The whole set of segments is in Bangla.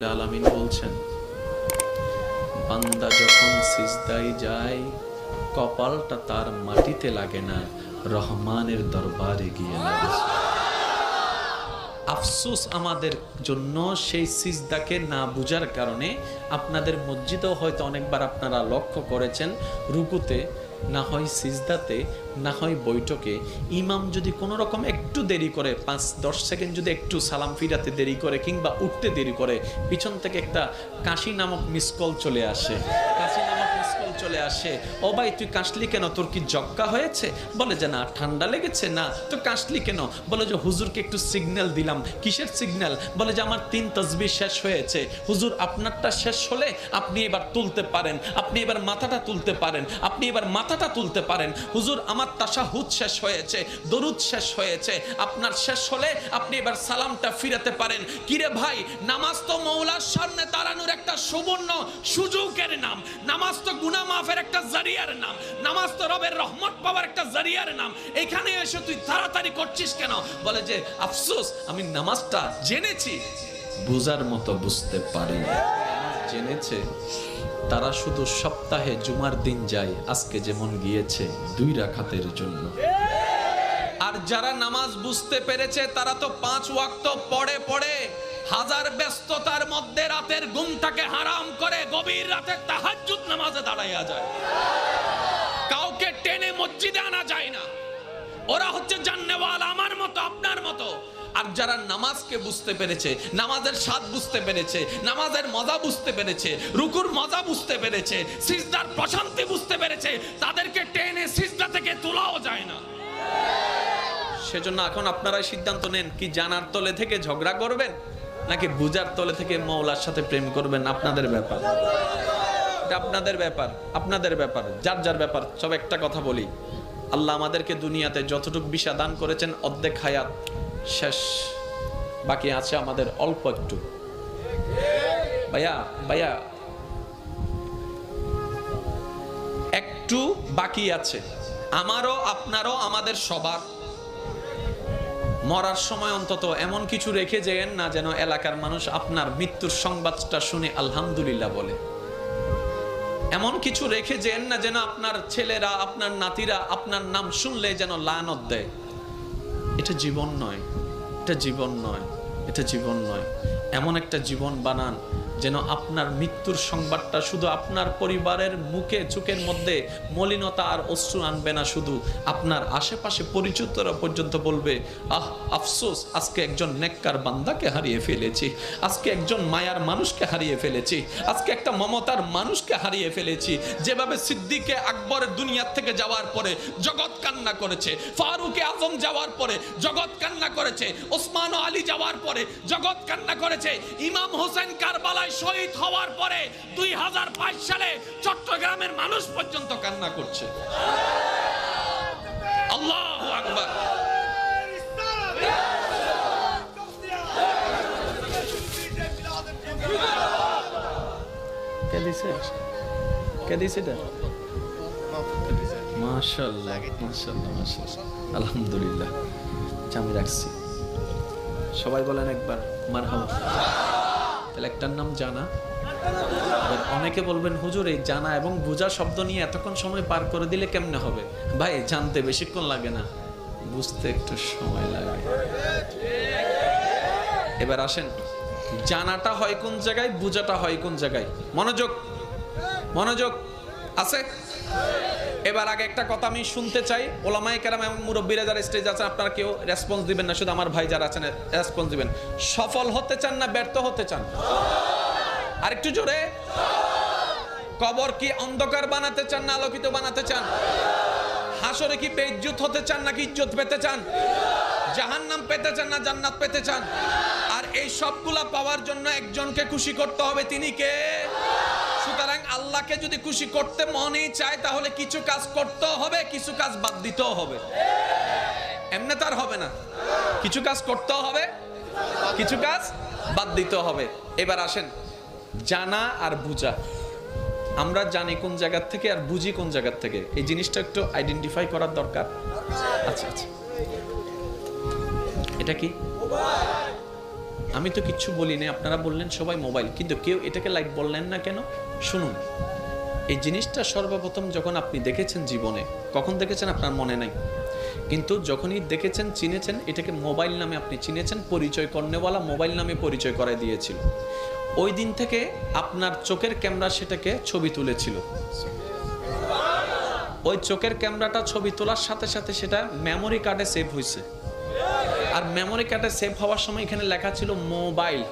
আলামিন বলছেন, বান্দা যখন সিজদায় যায় কপালটা তার মাটিতে লাগে না, রহমানের দরবারে গিয়ে লাগে। আফসোস আমাদের জন্য সেই সিজদাকে না বুঝার কারণে। আপনাদের মসজিদেও হয়তো অনেকবার আপনারা লক্ষ্য করেছেন, রুকুতে না হয় সিজদাতে না হয় বৈঠকে ইমাম যদি কোনো রকম একটু দেরি করে, 5-10 সেকেন্ড যদি একটু সালাম ফিরাতে দেরি করে কিংবা উঠতে দেরি করে, পিছন থেকে একটা কাশি নামক মিসকল চলে আসে। চলে আসে, ও ভাই তুই কাশলি কেন, তোর কি জক্কা হয়েছে? বলে যে না, ঠান্ডা লেগেছে। না তো কাশলি কেন? বলে যে হুজুরকে একটু সিগন্যাল দিলাম। কিসের সিগন্যাল? বলে যে আমার 3 তাসবিহ শেষ হয়েছে। হুজুর আপনারটা শেষ হলে আপনি এবার তুলতে পারেন, আপনি এবার মাথাটা তুলতে পারেন, আপনি এবার মাথাটা তুলতে পারেন। হুজুর আমার তাশাহুদ শেষ হয়েছে, দরুদ শেষ হয়েছে, আপনার শেষ হলে আপনি এবার সালামটা ফিরাতে পারেন। কিরে ভাই, নামাজ তো মওলার সামনে দাঁড়ানোর একটা সুবর্ণ সুযোগের নাম, নামাজ তো গুনাহ মাফের একটা জারিয়ার নাম, নামাজ তো রবের রহমত পাওয়ার একটা জারিয়ার নাম। এখানে এসে তুই তাড়াতাড়ি করছিস কেন? বলে যে আফসোস, আমি নামাজটা জেনেছি, বুঝার মতো বুঝতে পারি না। জেনেছে তারা শুধু সপ্তাহে জুমার দিন যায়, আজকে যেমন গিয়েছে 2 রাকাতের জন্য। আর যারা নামাজ বুঝতে পেরেছে তারা তো 5 ওয়াক্ত পড়ে পড়ে হাজার ব্যস্ততার মধ্যে রাতের ঘুমটাকে হারাম করে গভীর রাতে তাহাজ্জুদ নামাজে দাঁড়াইয়া যায়। কাউকে টেনে মসজিদে আনা যায় না। ওরা হচ্ছে জান্নেওয়ালা, আমার মতো আপনার মতো। আর যারা নামাজকে বুঝতে পেরেছে, নামাজের স্বাদ বুঝতে পেরেছে, নামাজের মজা বুঝতে পেরেছে, রুকুর মজা বুঝতে পেরেছে, সিজদার প্রশান্তি বুঝতে পেরেছে, তাদেরকে টেনে সিজদা থেকে তোলাও যায় না। সেজন্য এখন আপনারাই সিদ্ধান্ত নেন, কি জানার তলে থেকে ঝগড়া করবেন নাকি বুঝার তলে থেকে মওলার সাথে প্রেম করবেন। আপনাদের ব্যাপার, এটা আপনাদের ব্যাপার, আপনাদের ব্যাপার, যার যার ব্যাপার। সব একটা কথা বলি, আল্লাহ আমাদেরকে দুনিয়াতে যতটুকু বিশা দান করেছেন অর্ধেক হায়াত শেষ, বাকি আছে আমাদের অল্প একটু। ভাইয়া একটু বাকি আছে, আমারও আপনারও, আমাদের সবার। মরার সময় অন্তত এমন কিছু রেখে যেন না যেন এলাকার মানুষ আপনার মৃত্যুর সংবাদটা শুনে আলহামদুলিল্লাহ বলে। এমন কিছু রেখে যেন না যেন আপনার ছেলেরা, আপনার নাতিরা আপনার নাম শুনলে যেন লানত দেয়। এটা জীবন নয়, এটা জীবন নয়, এটা জীবন নয়। এমন একটা জীবন বানান যেন আপনার মৃত্যুর সংবাদটা শুধু আপনার পরিবারের মুখে চোখের মধ্যে মলিনতা আর অশ্রু আনবে না, শুধু আপনার আশেপাশে পরিচিতরা পর্যন্ত বলবে, আহ আফসোস, আজকে একজন নেককার বান্দাকে হারিয়ে ফেলেছি, আজকে একজন মায়ার মানুষকে হারিয়ে ফেলেছি, আজকে একটা মমতার মানুষকে হারিয়ে ফেলেছি। যেভাবে সিদ্দিকে আকবরের দুনিয়ার থেকে যাওয়ার পরে জগৎ কান্না করেছে, ফারুকে আজম যাওয়ার পরে জগৎ কান্না করেছে, ওসমান ও আলী যাওয়ার পরে জগৎ কান্না করেছে, ইমাম হোসেন কারবালায় শহীদ হওয়ার পরে 2005 সালে চট্টগ্রামের মানুষ পর্যন্ত কান্না করছে। আল্লাহু আকবার। কে দিছে এটা? মাশাআল্লাহ, মাশাআল্লাহ, মাশাআল্লাহ, আলহামদুলিল্লাহ। আমি রাখছি, সবাই বলেন একবার মারহাবা। তাহলে একটার নাম জানা। অনেকে বলবেন, হুজুর এই জানা এবং বুঝা শব্দ নিয়ে এতক্ষণ সময় পার করে দিলে কেমনে হবে? ভাই, জানতে বেশিক্ষণ লাগে না, বুঝতে একটু সময় লাগে। এবার আসেন, জানাটা হয় কোন জায়গায়, বুঝাটা হয় কোন জায়গায়। মনোযোগ, মনোযোগ আছে। এবার আগে একটা কথা আমি শুনতে চাই, ওলামায়ে কেরাম এবং মুরব্বিরা যারা স্টেজ আছেন, আপনারা কেউ রেসপন্স দিবেন না, শুধু আমার ভাই যারা আছেন রেসপন্স দিবেন। সফল হতে চান না ব্যর্থ হতে চান? আরেকটু জোরে। কবর কি অন্ধকার বানাতে চান না আলোকিত বানাতে চান? হাসরে কি বেইজ্জত হতে চান নাকি ইজ্জত পেতে চান? জাহান্নাম পেতে চান না জান্নাত পেতে চান? আর এই সবগুলা পাওয়ার জন্য একজনকে খুশি করতে হবে, তিনি কে? সুতরাং আল্লাহকে যদি খুশি করতে মনেই চায় তাহলে কিছু কাজ করতেও হবে, কিছু কাজ বাদ দিতেও হবে। এমনি তার হবে না, কিছু কাজ করতেও হবে, কিছু কাজ বাদ দিতেও হবে। এবার আসেন, জানা আর বুঝা। আমরা জানি কোন জায়গা থেকে আর বুঝি কোন জায়গা থেকে, এই জিনিসটা একটু আইডেন্টিফাই করার দরকার। আচ্ছা, এটা কি? আমি তো কিচ্ছু বলিনি, আপনারা বললেন সবাই মোবাইল, কিন্তু কেউ এটাকে লাইক বললেন না কেন? শুনুন, এই জিনিসটা সর্বপ্রথম যখন আপনি দেখেছেন জীবনে, কখন দেখেছেন আপনার মনে নাই, কিন্তু যখনই দেখেছেন, চিনেছেন, এটাকে মোবাইল নামে আপনি চিনেছেন, পরিচয় করনেওয়ালা মোবাইল নামে পরিচয় করায় দিয়েছিল। ওই দিন থেকে আপনার চোখের ক্যামেরা সেটাকে ছবি তুলেছিল। ওই চোখের ক্যামেরাটা ছবি তোলার সাথে সাথে সেটা মেমোরি কার্ডে সেভ হয়েছে, আর মেমোরি কার্ডে সেভ হওয়ার সময় এখানে লেখা ছিল মোবাইল।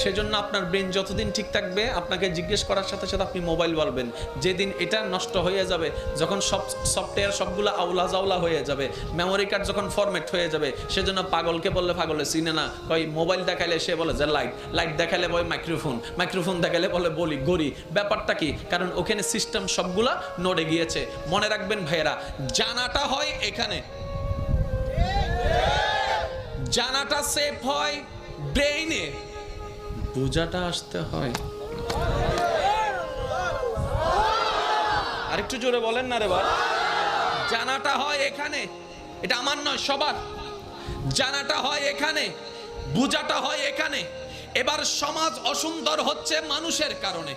সেজন্য আপনার ব্রেন যতদিন ঠিক থাকবে, আপনাকে জিজ্ঞেস করার সাথে সাথে আপনি মোবাইল বলবেন। যেদিন এটা নষ্ট হয়ে যাবে, যখন সব সফটওয়্যার সবগুলো আউলা জাউলা হয়ে যাবে, মেমোরি কার্ড যখন ফরম্যাট হয়ে যাবে, সেজন্য পাগলকে বললে পাগলে চিনে না, কই মোবাইল দেখাইলে সে বলে যে লাইট, লাইট দেখাইলে বলে মাইক্রোফোন, মাইক্রোফোন দেখাইলে বলে বলি গড়ি। ব্যাপারটা কি? কারণ ওখানে সিস্টেম সবগুলা নড়ে গিয়েছে। মনে রাখবেন ভাইয়েরা, জানাটা হয় এখানে, জানাটা সেভ হয় ব্রেইনে, বুঝাটা আসতে হয়। আরেকটু জোরে বলেন না রে ভাই। জানাটা হয় এখানে, এটা আমার নয়, সবার। জানাটা হয় এখানে, বুঝাটা হয় এখানে। এবার সমাজ অসুন্দর হচ্ছে মানুষের কারণে,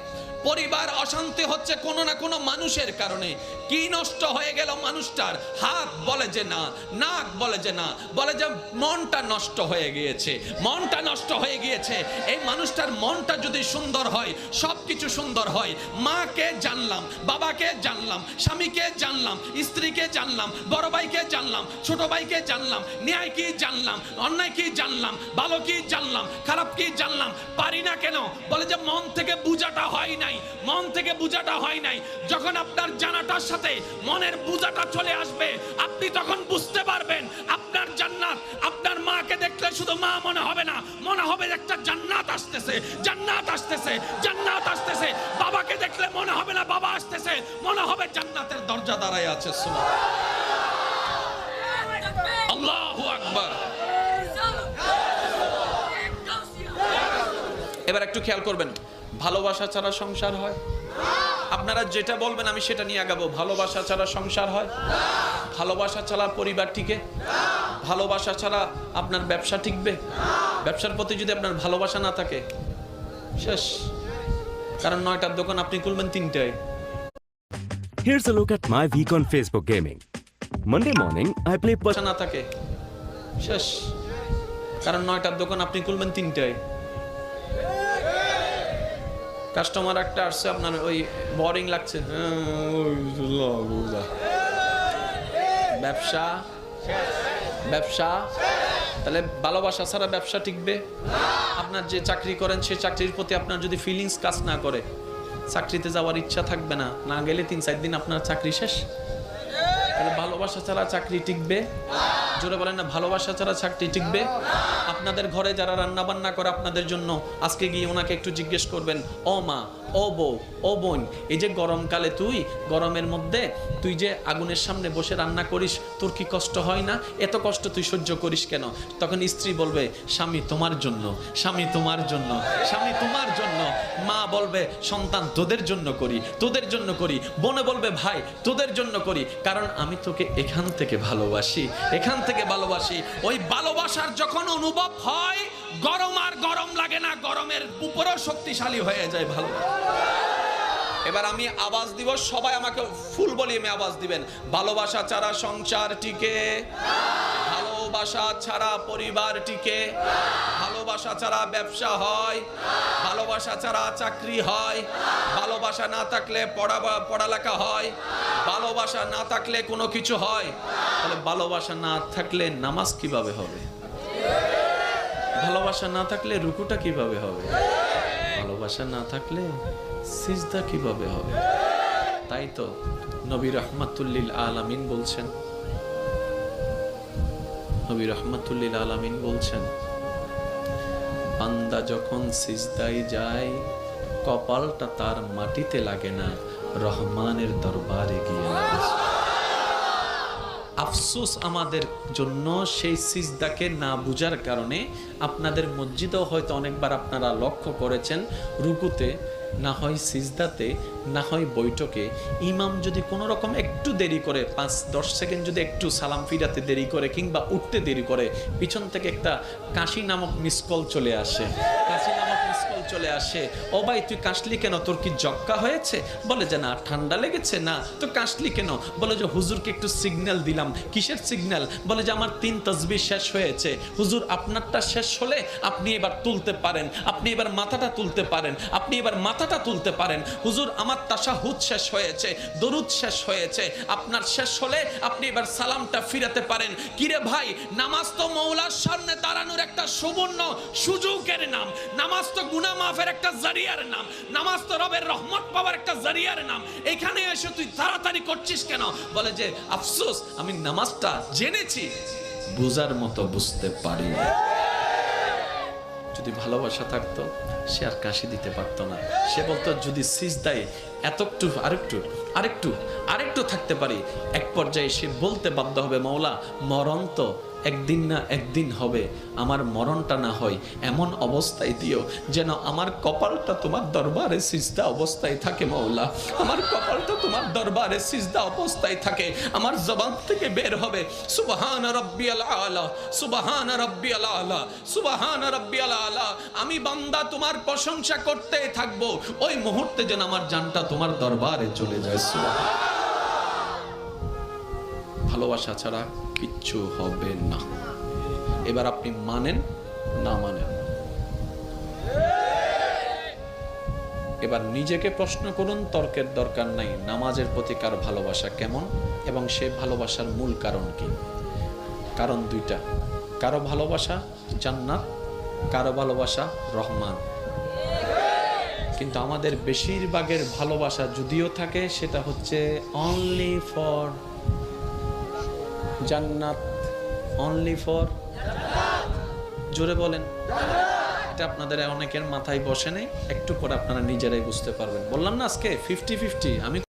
পরিবার অশান্তি হচ্ছে কোনো না কোনো মানুষের কারণে। কি নষ্ট হয়ে গেল মানুষটার? হাত বলে যে না, নাক বলে যে না, বলে যে মনটা নষ্ট হয়ে গিয়েছে, মনটা নষ্ট হয়ে গিয়েছে। এই মানুষটার মনটা যদি সুন্দর হয়, সব কিছু সুন্দর হয়। মাকে জানলাম, বাবাকে জানলাম, স্বামীকে জানলাম, স্ত্রীকে জানলাম, বড় ভাইকে জানলাম, ছোট ভাইকে জানলাম, ন্যায় কি জানলাম, অন্যায় কি জানলাম, ভালো কি জানলাম, খারাপ কি জানলাম। পারি না কেন? বলে যে মন থেকে বুঝাটা হয় নাই, মন থেকে বুঝাটা হয় নাই। যখন আপনার জানাটার সাথে মনের বুঝাটা চলে আসবে, আপনি তখন বুঝতে পারবেন আপনার জান্নাত। আপনার মাকে দেখলে শুধু মা মনে হবে না, মনে হবে একটা জান্নাত আসতেছে, জান্নাত আসতেছে, জান্নাত আসতেছে। বাবাকে দেখলে মনে হবে না বাবা আসতেছে, মনে হবে জান্নাতের দরজা দাঁড়ায় আছে। আল্লাহু আকবার। এবার একটু খেয়াল করবেন, ভালোবাসা ছাড়া সংসার হয়? আপনারা যেটা বলবেন আমি সেটা নিয়ে আগাবো। ভালোবাসা ছাড়া সংসার হয়? ভালোবাসা ছাড়া পরিবার টিকে? ভালোবাসা ছাড়া আপনার ব্যবসা টিকবে? ব্যবসার প্রতি যদি আপনার ভালোবাসা না থাকে, শেষ। কারণ 9টার দোকান আপনি খুলবেন 3টায়। Here's a look at my week on Facebook gaming. Monday morning, I play না থাকে, শেষ। কারণ 9টার দোকান আপনি খুলবেন 3টায়। কাস্টমার একটা আসছে, আপনার ওই বোরিং লাগছে, ব্যবসা ব্যবসা। তাহলে ভালোবাসা ছাড়া ব্যবসা টিকবে? আপনার যে চাকরি করেন সে চাকরির প্রতি আপনার যদি ফিলিংস কাজ না করে, চাকরিতে যাওয়ার ইচ্ছা থাকবে না, না গেলে 3-4 দিন আপনার চাকরি শেষ। তাহলে ভালোবাসা ছাড়া চাকরি টিকবে? জোরে বলেন না, ভালোবাসা ছাড়া চাকরি টিকবে? আপনাদের ঘরে যারা রান্না বান্না করে আপনাদের জন্য, আজকে গিয়ে ওনাকে একটু জিজ্ঞেস করবেন, ও মা, ও বউ, ও বোন, এই যে গরমকালে তুই গরমের মধ্যে তুই যে আগুনের সামনে বসে রান্না করিস, তোর কি কষ্ট হয় না? এত কষ্ট তুই সহ্য করিস কেন? তখন স্ত্রী বলবে, স্বামী তোমার জন্য, স্বামী তোমার জন্য, স্বামী তোমার জন্য। মা বলবে, সন্তান তোদের জন্য করি, তোদের জন্য করি। বোনে বলবে, ভাই তোদের জন্য করি, কারণ আমি তোকে এখান থেকে ভালোবাসি, এখান থেকে ভালোবাসি। ওই ভালোবাসার যখন অনুভব হয়, গরম আর গরম লাগে না, গরমের উপরেও শক্তিশালী হয়ে যায় ভালোবাসা। এবার আমি আওয়াজ দিব, সবাই আমাকে ফুল ভলিউমে আওয়াজ দিবেন। ভালোবাসা ছাড়া সংসার টিকে, ভালোবাসা ছাড়া পরিবার টিকে, ভালোবাসা ছাড়া ব্যবসা হয়, ভালোবাসা ছাড়া চাকরি হয়, ভালোবাসা না থাকলে পড়ালেখা হয়, ভালোবাসা না থাকলে কোনো কিছু হয়। তাহলে ভালোবাসা না থাকলে নামাজ কিভাবে হবে? ভালোবাসা না থাকলে রুকুটা কিভাবে হবে? ভালোবাসা না থাকলে সিজদা কিভাবে হবে? তাই তো নবী রাহমাতুল্লিল আলামিন বলছেন, নবী রাহমাতুল্লিল আলামিন বলছেন, বান্দা যখন সিজদায় যায়, কপালটা তার মাটিতে লাগে না, রহমানের দরবারে গিয়ে লাগে। আফসোস আমাদের জন্য সেই সিজদাকে না বুঝার কারণে আপনাদের মসজিদেও হয়তো অনেকবার আপনারা লক্ষ্য করেছেন রুকুতে না হয় সিজদাতে না হয় বৈঠকে ইমাম যদি কোনো রকম একটু দেরি করে 5-10 সেকেন্ড যদি একটু সালাম ফিরাতে দেরি করে কিংবা উঠতে দেরি করে পিছন থেকে একটা কাশি নামক মিসকল চলে আসে চলে আসে, ও ভাই তুই কাশলি কেন, তোর কি জক্কা হয়েছে? বলে যে না ঠান্ডা লেগেছে। না তো কাশলি কেন? বলে যে হুজুরকে একটু সিগন্যাল দিলাম। কিসের সিগন্যাল? বলে যে আমার 3 তাসবিহ শেষ হয়েছে। হুজুর আপনারটা শেষ হলে আপনি এবার তুলতে পারেন, আপনি এবার মাথাটা তুলতে পারেন, আপনি এবার মাথাটা তুলতে পারেন। হুজুর আমার তাশাহুদ শেষ হয়েছে, দরুদ শেষ হয়েছে, আপনার শেষ হলে আপনি এবার সালামটা ফিরাতে পারেন। কিরে ভাই, নামাজ তো মওলার সামনে দাঁড়ানোর একটা সুবর্ণ সুযোগের নাম, নামাজ তো গুনাহ মাফের একটা জারিয়ার নাম, নামাজ তো রবের রহমত পাওয়ার একটা জারিয়ার নাম। এখানে এসে তুই তাড়াতাড়ি করছিস কেন? বলে যে আফসোস আমি নামাজটা জেনেছি, বুঝার মতো বুঝতে পারি না। যদি ভালোবাসা থাকতো সে আর কাশি দিতে পারতো না। সে বলতো যদি সিজদায় এতটু আরেকটু থাকতে পারি। এক পর্যায়ে সে বলতে বাধ্য হবে মওলা মরণ তো একদিন না একদিন হবে, আমার মরণটা না হয় এমন অবস্থায় দিও যেন আমার কপালটা তোমার দরবারে সিজদা অবস্থায় থাকে। মওলা আমার কপালটা তোমার দরবারে সিজদা অবস্থায় থাকে। আমার জবান থেকে বের হবে সুবহান রাব্বিয়াল আলা, সুবহান রাব্বিয়াল আলা, সুবহান রাব্বিয়াল আলা। আমি বান্দা তোমার প্রশংসা করতে থাকবো, ওই মুহূর্তে যেন আমার জানটা তোমার দরবারে চলে যায়। সুবহান। ভালোবাসা ছাড়া কিচ্ছু হবে না। এবার আপনি মানেন না মানেন, এবার নিজেকে প্রশ্ন করুন। তর্কের দরকার নাই। নামাজের প্রতি কার ভালোবাসা কেমন এবং সে ভালোবাসার মূল কারণ কি? কারণ দুইটা, কারো ভালোবাসা জান্নাত, কারো ভালোবাসা রহমান। কিন্তু আমাদের বেশিরভাগের ভালোবাসা যদিও থাকে সেটা হচ্ছে অনলি ফর জান্নাত, অনলি ফর, জোরে বলেন। এটা আপনাদের অনেকের মাথায় বসে নেই, একটু পরে আপনারা নিজেরাই বুঝতে পারবেন। বললাম না আজকে 50-50। আমি